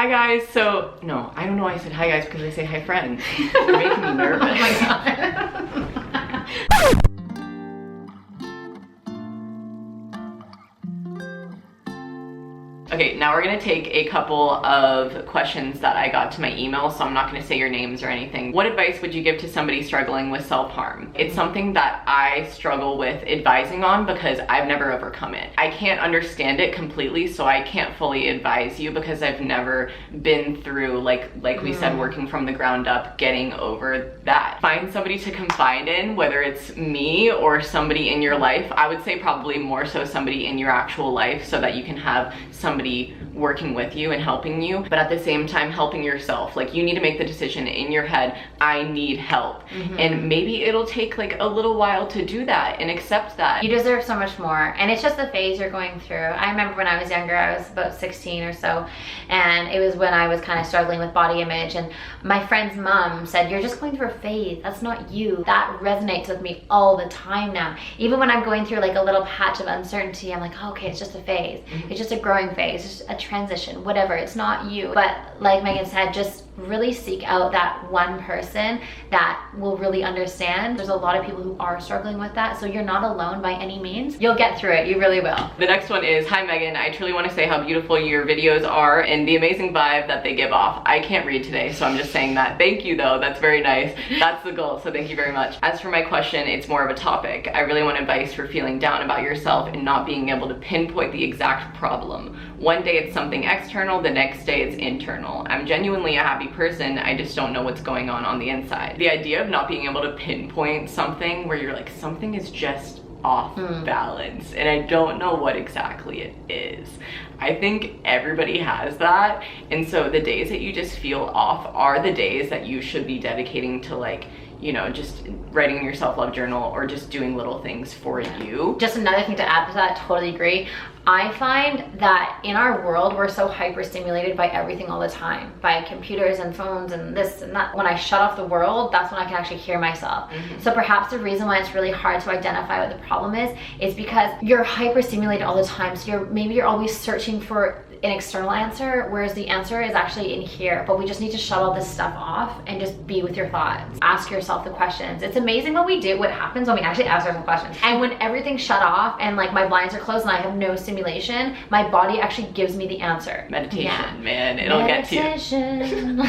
Hi guys, no, I don't know why I said hi guys because I say hi friends. You're making me nervous. Oh my God. Okay, now we're gonna take a couple of questions that I got to my email, so I'm not gonna say your names or anything. What advice would you give to somebody struggling with self-harm? It's something that I struggle with advising on because I've never overcome it. I can't understand it completely, so I can't fully advise you because I've never been through, like we said, working from the ground up, getting over that. Find somebody to confide in, whether it's me or somebody in your life. I would say probably more so somebody in your actual life so that you can have somebody working with you and helping you, but at the same time helping yourself. Like, you need to make the decision in your head, I need help. And maybe it'll take like a little while to do that and accept that. You deserve so much more, and it's just the phase you're going through. I remember when I was younger, I was about 16 or so, and it was when I was kind of struggling with body image, and my friend's mom said, you're just going through a phase, that's not you. That resonates with me all the time now. Even when I'm going through like a little patch of uncertainty, I'm like, oh, okay, it's just a phase. It's just a growing phase. It's just a transition, whatever, it's not you. But like Meghan said, just really seek out that one person that will really understand. There's a lot of people who are struggling with that, so you're not alone by any means. You'll get through it, you really will. The next one is, hi Meghan, I truly want to say how beautiful your videos are and the amazing vibe that they give off. I can't read today, so I'm just saying that. Thank you though, that's very nice. That's the goal, so thank you very much. As for my question, it's more of a topic. I really want advice for feeling down about yourself and not being able to pinpoint the exact problem. One day it's something external, the next day it's internal. I'm genuinely a happy person, I just don't know what's going on the inside. The idea of not being able to pinpoint something where you're like, something is just off balance and I don't know what exactly it is. I think everybody has that, and so the days that you just feel off are the days that you should be dedicating to, like, you know, just writing in your self-love journal or just doing little things for you. Just another thing to add to that, totally agree. I find that in our world, we're so hyper-stimulated by everything all the time, by computers and phones and this and that. When I shut off the world, that's when I can actually hear myself. So perhaps the reason why it's really hard to identify what the problem is because you're hyper-stimulated all the time. So maybe you're always searching for an external answer, whereas the answer is actually in here. But we just need to shut all this stuff off and just be with your thoughts. Ask yourself the questions. It's amazing what happens when we actually ask ourselves questions. And when everything's shut off and like my blinds are closed and I have no stimulation, my body actually gives me the answer. Meditation, man, it'll get to you.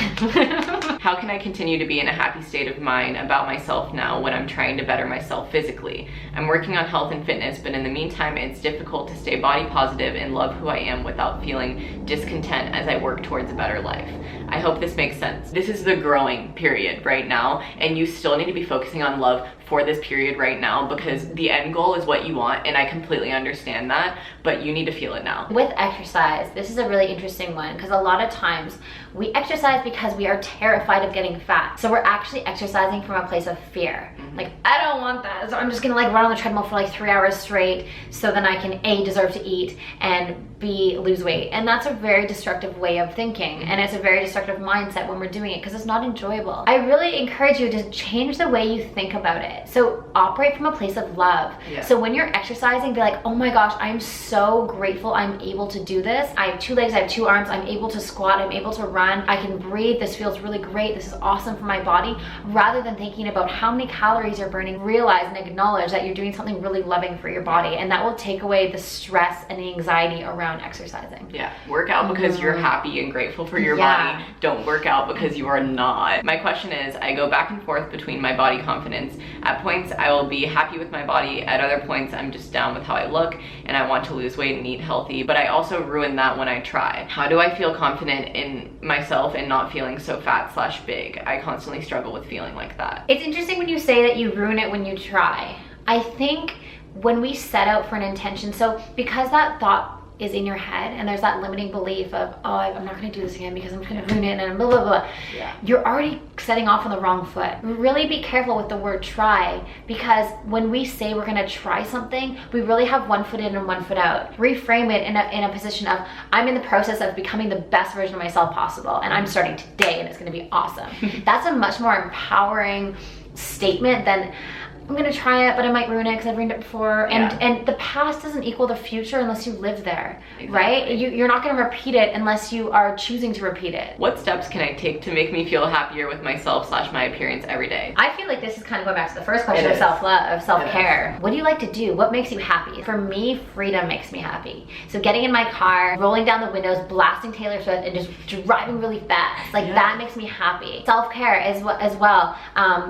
How can I continue to be in a happy state of mind about myself now when I'm trying to better myself physically? I'm working on health and fitness, but in the meantime, it's difficult to stay body positive and love who I am without feeling discontent as I work towards a better life. I hope this makes sense. This is the growing period right now, and you still need to be focusing on love for this period right now because the end goal is what you want, and I completely understand that, but you need to feel it now. With exercise, this is a really interesting one because a lot of times we exercise because we are terrified of getting fat. So we're actually exercising from a place of fear. Like, I don't want that, so I'm just gonna like run on the treadmill for like 3 hours straight so then I can A, deserve to eat, and B, lose weight. And that's a very destructive way of thinking, and it's a very destructive mindset when we're doing it because it's not enjoyable. I really encourage you to change the way you think about it. So operate from a place of love. So when you're exercising, be like, oh my gosh, I'm so grateful I'm able to do this. I have 2 legs, I have 2 arms, I'm able to squat, I'm able to run, I can breathe, this feels really great, this is awesome for my body. Rather than thinking about how many calories you're burning, realize and acknowledge that you're doing something really loving for your body, and that will take away the stress and the anxiety around exercising. Work out because you're happy and grateful for your body. Don't work out because you are not. My question is, I go back and forth between my body confidence. At points, I will be happy with my body. At other points, I'm just down with how I look and I want to lose weight and eat healthy, but I also ruin that when I try. How do I feel confident in myself and not feeling so fat/big? I constantly struggle with feeling like that. It's interesting when you say that you ruin it when you try. I think when we set out for an intention, so because that thought is in your head and there's that limiting belief of, oh, I'm not gonna do this again because I'm just gonna ruin it and blah, blah, blah. You're already setting off on the wrong foot. Really be careful with the word try, because when we say we're gonna try something, we really have one foot in and one foot out. Reframe it in a position of, I'm in the process of becoming the best version of myself possible and I'm starting today and it's gonna be awesome. That's a much more empowering statement than I'm gonna try it, but I might ruin it because I've ruined it before. And the past doesn't equal the future unless you lived there, right? You're not gonna repeat it unless you are choosing to repeat it. What steps can I take to make me feel happier with myself / my appearance every day? I feel like this is kind of going back to the first question of self-love, of self-care. What do you like to do? What makes you happy? For me, freedom makes me happy. So getting in my car, rolling down the windows, blasting Taylor Swift, and just driving really fast, like that makes me happy. Self-care as well.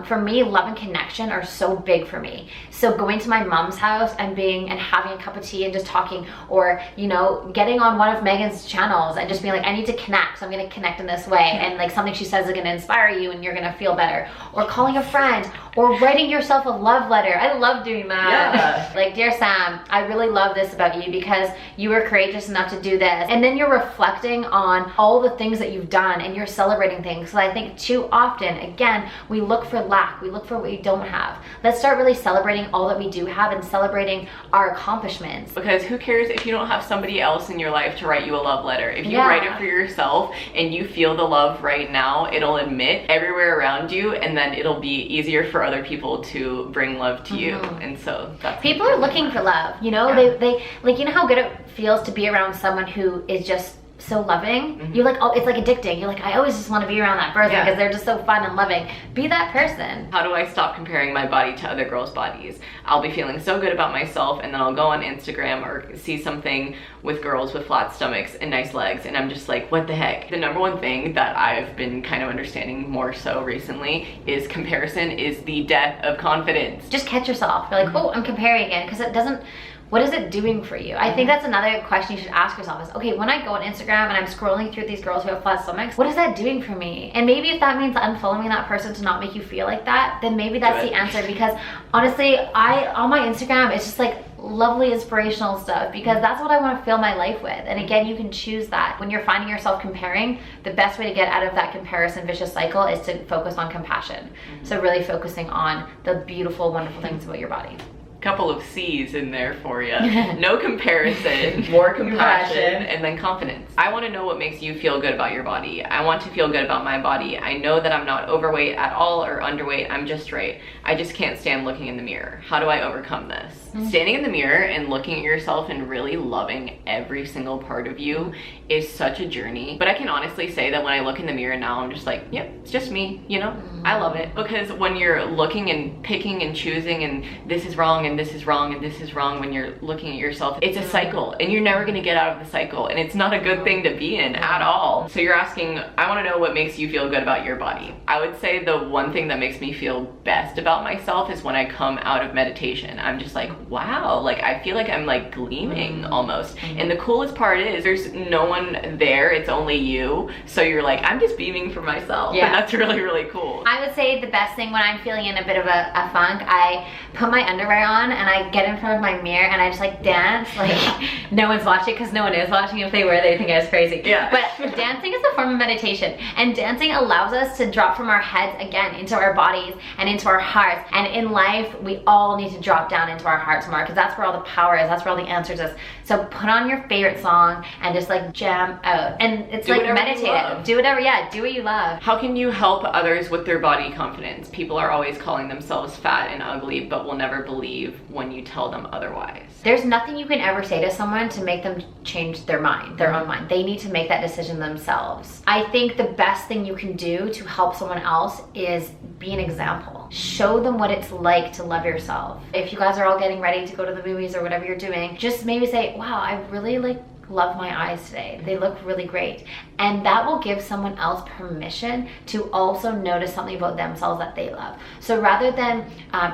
For me, love and connection are so big for me. So going to my mom's house and having a cup of tea and just talking, or you know, getting on one of Meghan's channels and just being like, I need to connect, so I'm gonna connect in this way, and like something she says is gonna inspire you and you're gonna feel better. Or calling a friend, or writing yourself a love letter. I love doing that. Like, dear Sam, I really love this about you because you were courageous enough to do this. And then you're reflecting on all the things that you've done and you're celebrating things. So I think too often, again, we look for lack, we look for what we don't have. Let's start really celebrating all that we do have and celebrating our accomplishments. Because who cares if you don't have somebody else in your life to write you a love letter? If you write it for yourself and you feel the love right now, it'll emit everywhere around you, and then it'll be easier for other people to bring love to you. And so that's people are looking for love, you know. They like, you know how good it feels to be around someone who is just so loving. You're like, oh, it's like addicting. You're like, I always just want to be around that person because they're just so fun and loving. Be that person. How do I stop comparing my body to other girls' bodies? I'll be feeling so good about myself, and then I'll go on Instagram or see something with girls with flat stomachs and nice legs, and I'm just like, what the heck? The number one thing that I've been kind of understanding more so recently is comparison is the death of confidence. Just catch yourself. You're like, oh, I'm comparing again, because it doesn't. What is it doing for you? I think that's another question you should ask yourself is, okay, when I go on Instagram and I'm scrolling through these girls who have flat stomachs, what is that doing for me? And maybe if that means unfollowing that person to not make you feel like that, then maybe that's the answer. Because honestly, on my Instagram, it's just like lovely inspirational stuff, because that's what I want to fill my life with. And again, you can choose that. When you're finding yourself comparing, the best way to get out of that comparison vicious cycle is to focus on compassion. So really focusing on the beautiful, wonderful things about your body. Couple of C's in there for you. No comparison, more compassion, and then confidence. I want to know what makes you feel good about your body. I want to feel good about my body. I know that I'm not overweight at all or underweight. I'm just right. I just can't stand looking in the mirror. How do I overcome this? Standing in the mirror and looking at yourself and really loving every single part of you is such a journey. But I can honestly say that when I look in the mirror now, I'm just like, yep, it's just me, you know? I love it. Because when you're looking and picking and choosing and this is wrong and this is wrong and this is wrong, when you're looking at yourself, it's a cycle and you're never gonna get out of the cycle, and it's not a good thing to be in at all. So you're asking, I wanna know what makes you feel good about your body. I would say the one thing that makes me feel best about myself is when I come out of meditation. I'm just like, wow, like I feel like I'm like gleaming almost. And the coolest part is there's no one there, it's only you. So you're like, I'm just beaming for myself. And that's really, really cool. I would say the best thing when I'm feeling in a bit of a funk, I put my underwear on and I get in front of my mirror and I just like dance, like no one's watching, because no one is watching. If they were, they think I was crazy. But dancing is a form of meditation, and dancing allows us to drop from our heads again into our bodies and into our hearts. And in life, we all need to drop down into our hearts more, because that's where all the power is, that's where all the answers is. So put on your favorite song and just like jam out, and it's like meditative. Do whatever, do what you love. How can you help others with their body confidence? People are always calling themselves fat and ugly, but will never believe when you tell them otherwise. There's nothing you can ever say to someone to make them change their mind, their own mind. They need to make that decision themselves. I think the best thing you can do to help someone else is be an example. Show them what it's like to love yourself. If you guys are all getting ready to go to the movies or whatever you're doing, just maybe say, wow, I really love my eyes today. They look really great. And that will give someone else permission to also notice something about themselves that they love. So rather than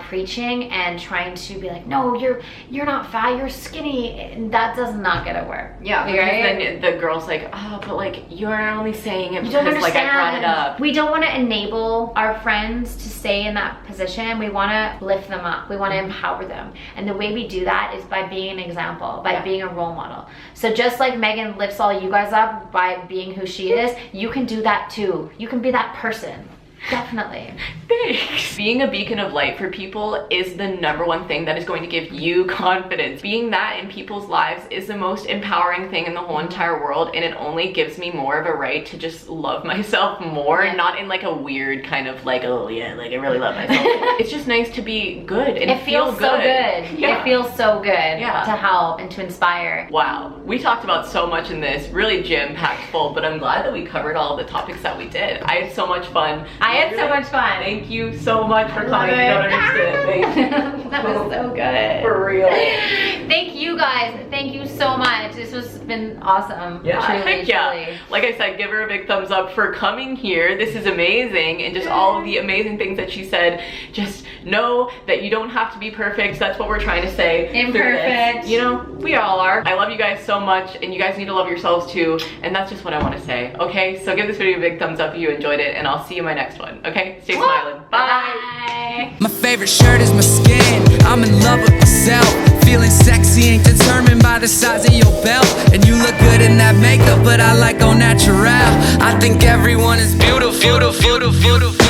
preaching and trying to be like, no, you're not fat, you're skinny, that does not gonna work. Yeah, because then the girl's like, oh, but like you're only saying it because like I brought it up. We don't want to enable our friends to stay in that position. We want to lift them up. We want to empower them. And the way we do that is by being an example, by being a role model. So just like Meghan lifts all you guys up by being who she is, you can do that too. You can be that person. Definitely. Thanks. Being a beacon of light for people is the #1 thing that is going to give you confidence. Being that in people's lives is the most empowering thing in the whole entire world, and it only gives me more of a right to just love myself more, not in like a weird kind of like, oh yeah, like I really love myself. It's just nice to be good and it feels so good. Yeah. It feels so good to help and to inspire. Wow, we talked about so much in this, really jam-packed full, but I'm glad that we covered all the topics that we did. I had so much fun. I had so much fun. Thank you so much for coming. You don't understand. Thank you. That was so good. For real. Thank you guys. Thank you so much. This has been awesome. Yeah, truly, truly. Like I said, give her a big thumbs up for coming here. This is amazing, and just all of the amazing things that she said. Just know that you don't have to be perfect. That's what we're trying to say. Imperfect. You know, we all are. I love you guys so much, and you guys need to love yourselves too, and that's just what I want to say. Okay, so give this video a big thumbs up if you enjoyed it, and I'll see you in my next one. Okay, stay smiling. Bye. My favorite shirt is my skin. I'm in love with myself. Feeling sexy ain't determined by the size of your belt. And you look good in that makeup, but I like au natural. I think everyone is beautiful, beautiful, beautiful.